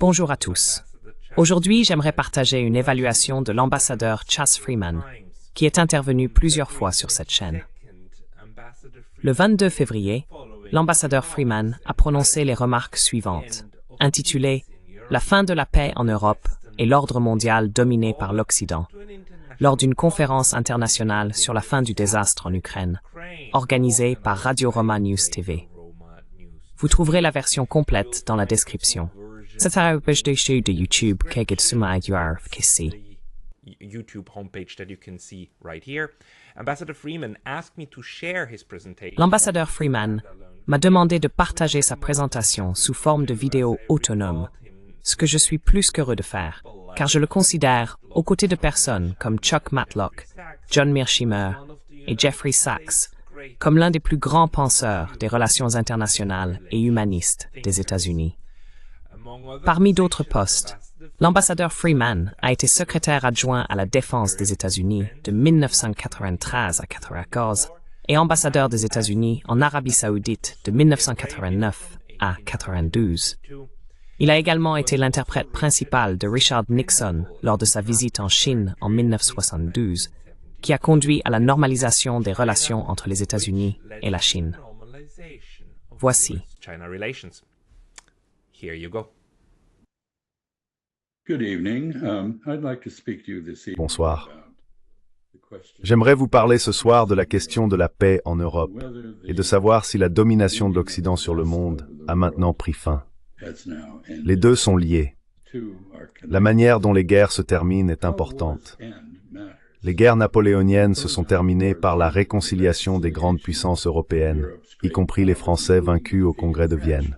Bonjour à tous. Aujourd'hui, j'aimerais partager une évaluation de l'ambassadeur Chas Freeman, qui est intervenu plusieurs fois sur cette chaîne. Le 22 février, l'ambassadeur Freeman a prononcé les remarques suivantes, intitulées « La fin de la paix en Europe et l'ordre mondial dominé par l'Occident », lors d'une conférence internationale sur la fin du désastre en Ukraine, organisée par Radio Roma News TV. Vous trouverez la version complète dans la description. C'est à la page de YouTube YouTube homepage that you can see right here. Ambassador Freeman asked me to share his presentation. L'ambassadeur Freeman m'a demandé de partager sa présentation sous forme de vidéo autonome, ce que je suis plus qu'heureux de faire, car je le considère, aux côtés de personnes comme Chuck Matlock, John Mearsheimer et Jeffrey Sachs, comme l'un des plus grands penseurs des relations internationales et humanistes des États-Unis. Parmi d'autres postes, l'ambassadeur Freeman a été secrétaire adjoint à la défense des États-Unis de 1993 à 1994 et ambassadeur des États-Unis en Arabie Saoudite de 1989 à 1992. Il a également été l'interprète principal de Richard Nixon lors de sa visite en Chine en 1972, qui a conduit à la normalisation des relations entre les États-Unis et la Chine. Voici. Bonsoir. J'aimerais vous parler ce soir de la question de la paix en Europe et de savoir si la domination de l'Occident sur le monde a maintenant pris fin. Les deux sont liés. La manière dont les guerres se terminent est importante. Les guerres napoléoniennes se sont terminées par la réconciliation des grandes puissances européennes, y compris les Français vaincus au Congrès de Vienne.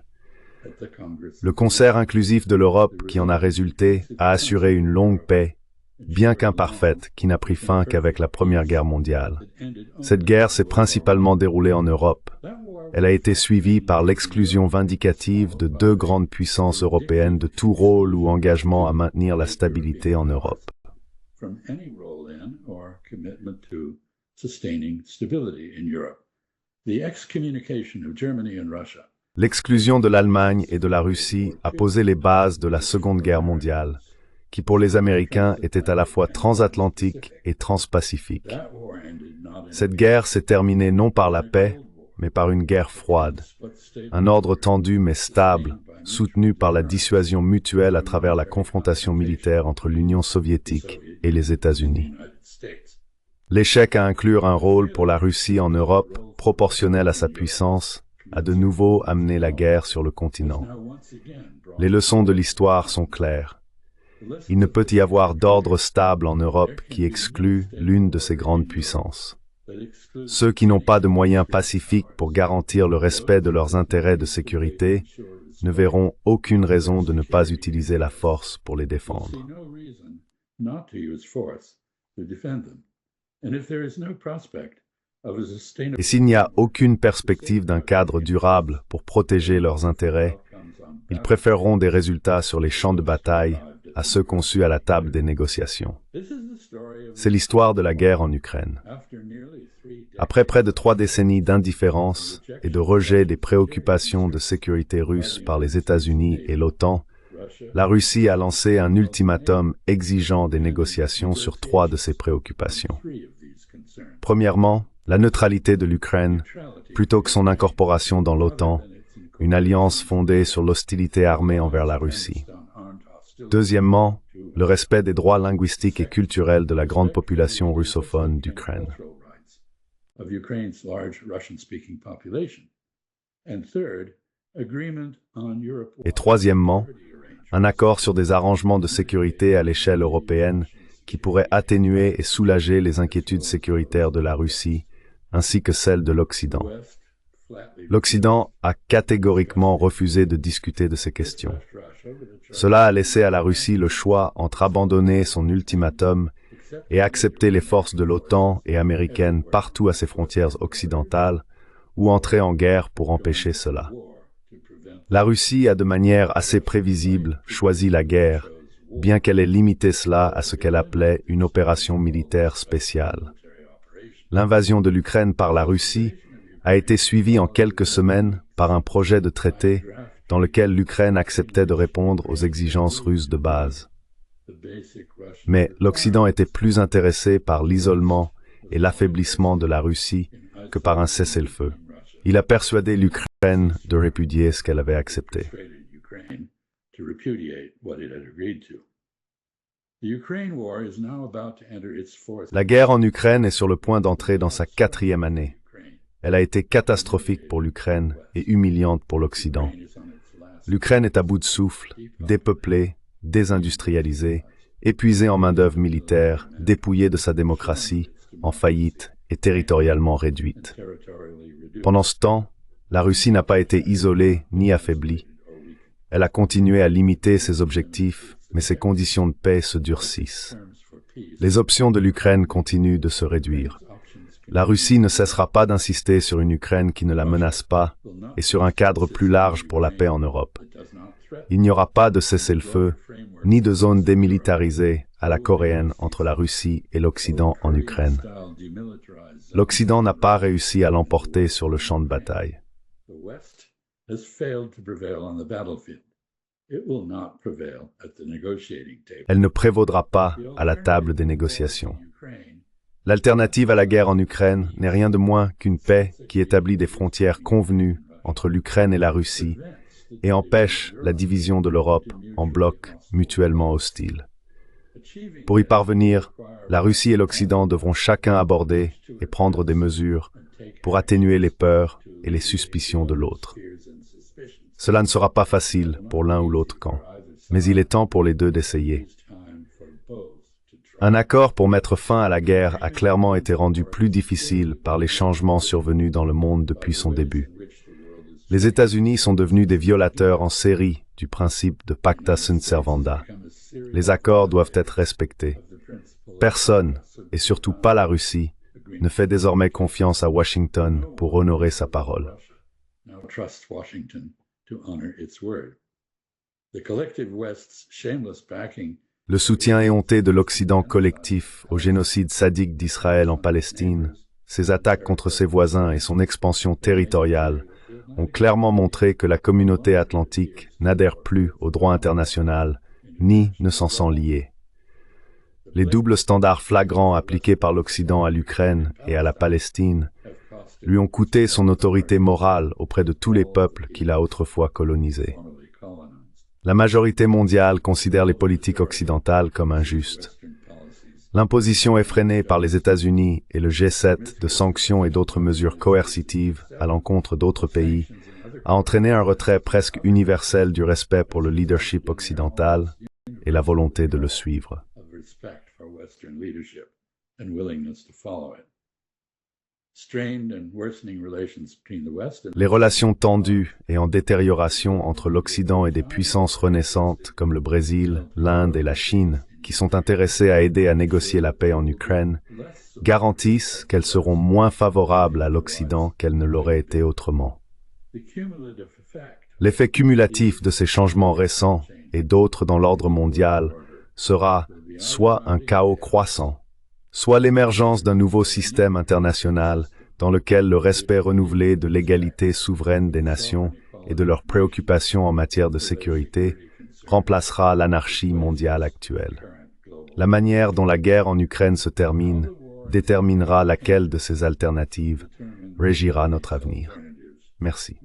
Le concert inclusif de l'Europe qui en a résulté a assuré une longue paix, bien qu'imparfaite, qui n'a pris fin qu'avec la Première Guerre mondiale. Cette guerre s'est principalement déroulée en Europe. Elle a été suivie par l'exclusion vindicative de deux grandes puissances européennes de tout rôle ou engagement à maintenir la stabilité en Europe. L'exclusion de l'Allemagne et de la Russie a posé les bases de la Seconde Guerre mondiale, qui pour les Américains était à la fois transatlantique et transpacifique. Cette guerre s'est terminée non par la paix, mais par une guerre froide, un ordre tendu mais stable, soutenu par la dissuasion mutuelle à travers la confrontation militaire entre l'Union soviétique et les États-Unis. L'échec à inclure un rôle pour la Russie en Europe proportionnel à sa puissance a de nouveau amené la guerre sur le continent. Les leçons de l'histoire sont claires. Il ne peut y avoir d'ordre stable en Europe qui exclut l'une de ces grandes puissances. Ceux qui n'ont pas de moyens pacifiques pour garantir le respect de leurs intérêts de sécurité ne verront aucune raison de ne pas utiliser la force pour les défendre. Et s'il n'y a aucune perspective d'un cadre durable pour protéger leurs intérêts, ils préféreront des résultats sur les champs de bataille à ceux conçus à la table des négociations. C'est l'histoire de la guerre en Ukraine. Après près de 3 décennies d'indifférence et de rejet des préoccupations de sécurité russes par les États-Unis et l'OTAN, la Russie a lancé un ultimatum exigeant des négociations sur 3 de ces préoccupations. Premièrement, la neutralité de l'Ukraine, plutôt que son incorporation dans l'OTAN, une alliance fondée sur l'hostilité armée envers la Russie. Deuxièmement, le respect des droits linguistiques et culturels de la grande population russophone d'Ukraine. Et troisièmement, un accord sur des arrangements de sécurité à l'échelle européenne qui pourrait atténuer et soulager les inquiétudes sécuritaires de la Russie, ainsi que celles de l'Occident. L'Occident a catégoriquement refusé de discuter de ces questions. Cela a laissé à la Russie le choix entre abandonner son ultimatum et accepter les forces de l'OTAN et américaines partout à ses frontières occidentales, ou entrer en guerre pour empêcher cela. La Russie a de manière assez prévisible choisi la guerre, bien qu'elle ait limité cela à ce qu'elle appelait une opération militaire spéciale. L'invasion de l'Ukraine par la Russie a été suivie en quelques semaines par un projet de traité dans lequel l'Ukraine acceptait de répondre aux exigences russes de base. Mais l'Occident était plus intéressé par l'isolement et l'affaiblissement de la Russie que par un cessez-le-feu. Il a persuadé l'Ukraine de répudier ce qu'elle avait accepté. La guerre en Ukraine est sur le point d'entrer dans sa 4e année. Elle a été catastrophique pour l'Ukraine et humiliante pour l'Occident. L'Ukraine est à bout de souffle, dépeuplée, désindustrialisée, épuisée en main-d'œuvre militaire, dépouillée de sa démocratie, en faillite et territorialement réduite. Pendant ce temps, la Russie n'a pas été isolée ni affaiblie. Elle a continué à limiter ses objectifs, mais ses conditions de paix se durcissent. Les options de l'Ukraine continuent de se réduire. La Russie ne cessera pas d'insister sur une Ukraine qui ne la menace pas et sur un cadre plus large pour la paix en Europe. Il n'y aura pas de cessez-le-feu, ni de zone démilitarisée à la coréenne entre la Russie et l'Occident en Ukraine. L'Occident n'a pas réussi à l'emporter sur le champ de bataille. Elle ne prévaudra pas à la table des négociations. L'alternative à la guerre en Ukraine n'est rien de moins qu'une paix qui établit des frontières convenues entre l'Ukraine et la Russie et empêche la division de l'Europe en blocs mutuellement hostiles. Pour y parvenir, la Russie et l'Occident devront chacun aborder et prendre des mesures pour atténuer les peurs et les suspicions de l'autre. Cela ne sera pas facile pour l'un ou l'autre camp, mais il est temps pour les deux d'essayer. Un accord pour mettre fin à la guerre a clairement été rendu plus difficile par les changements survenus dans le monde depuis son début. Les États-Unis sont devenus des violateurs en série du principe de pacta sunt servanda. Les accords doivent être respectés. Personne, et surtout pas la Russie, ne fait désormais confiance à Washington pour honorer sa parole. Le soutien éhonté de l'Occident collectif au génocide sadique d'Israël en Palestine, ses attaques contre ses voisins et son expansion territoriale ont clairement montré que la communauté atlantique n'adhère plus au droit international, ni ne s'en sent liée. Les doubles standards flagrants appliqués par l'Occident à l'Ukraine et à la Palestine lui ont coûté son autorité morale auprès de tous les peuples qu'il a autrefois colonisés. La majorité mondiale considère les politiques occidentales comme injustes. L'imposition effrénée par les États-Unis et le G7 de sanctions et d'autres mesures coercitives à l'encontre d'autres pays a entraîné un retrait presque universel du respect pour le leadership occidental et la volonté de le suivre. Les relations tendues et en détérioration entre l'Occident et des puissances renaissantes comme le Brésil, l'Inde et la Chine, qui sont intéressées à aider à négocier la paix en Ukraine, garantissent qu'elles seront moins favorables à l'Occident qu'elles ne l'auraient été autrement. L'effet cumulatif de ces changements récents et d'autres dans l'ordre mondial sera soit un chaos croissant, soit l'émergence d'un nouveau système international dans lequel le respect renouvelé de l'égalité souveraine des nations et de leurs préoccupations en matière de sécurité remplacera l'anarchie mondiale actuelle. La manière dont la guerre en Ukraine se termine déterminera laquelle de ces alternatives régira notre avenir. Merci.